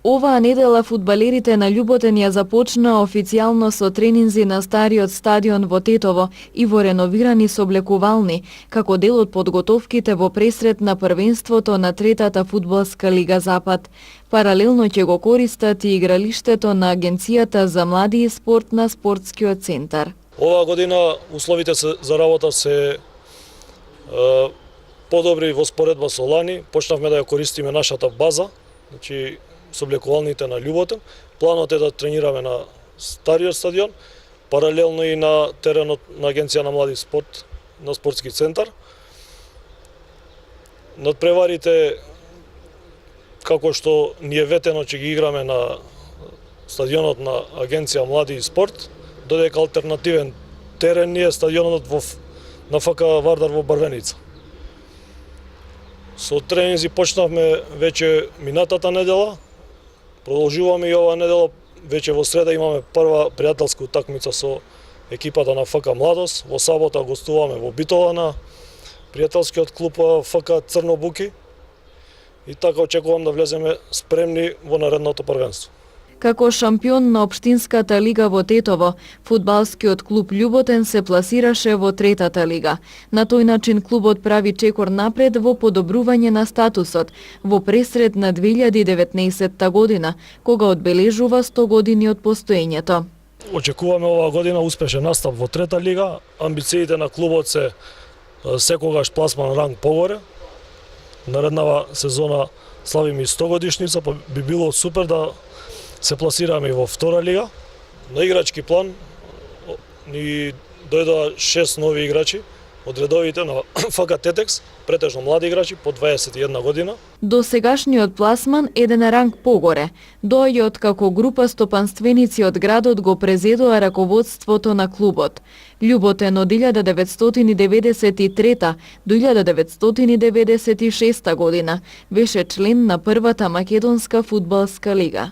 Оваа недела фудбалерите на Љуботен ја започнаа официјално со тренинзи на стариот стадион во Тетово и во реновирани соблекувални, како дел од подготовките во пресрет на првенството на третата фудбалска лига Запад. Паралелно ќе го користат и игралиштето на Агенцијата за млади и спорт на спортскиот центар. Оваа година условите за работа се подобри во споредба со лани. Почнавме да ја користиме нашата база, значи соблекувалните на Љуботен. Планот е да тренираме на стариот стадион, паралелно и на теренот на Агенција на млади спорт на спортски центар. Надпреварите, како што ни е ветено, че ги играме на стадионот на Агенција млади и спорт, додека алтернативен терен ни е стадионот на ФК Вардар во Барвеница. Со тренинзи почнавме веќе минатата недела, продолжуваме и оваа недела. Веќе во среда имаме прва пријателска утакмица со екипата на ФК Младост. Во сабота гостуваме во Битола на пријателскиот клуб ФК Црнобуки. И така очекувам да влеземе спремни во наредното првенство. Како шампион на Општинската лига во Тетово, фудбалскиот клуб Љуботен се пласираше во третата лига. На тој начин клубот прави чекор напред во подобрување на статусот во пресрет на 2019 година, кога одбележува 100 години од постоењето. Очекуваме оваа година успешен настап во трета лига. Амбициите на клубот се секогаш пласман ранг погоре. Нареднава сезона славиме и 100 годишница, па би било супер да се пласираме и во втора лига. На играчки план ни дојдоа 6 нови играчи од редовите на ФК Тетекс, претежно млади играчи по 21 година. До сегашниот пласман еден ранг погоре. Доаѓа од како група стопанственици од градот го презедоа раководството на клубот. Љуботен од 1993 до 1996 година беше член на првата македонска фудбалска лига.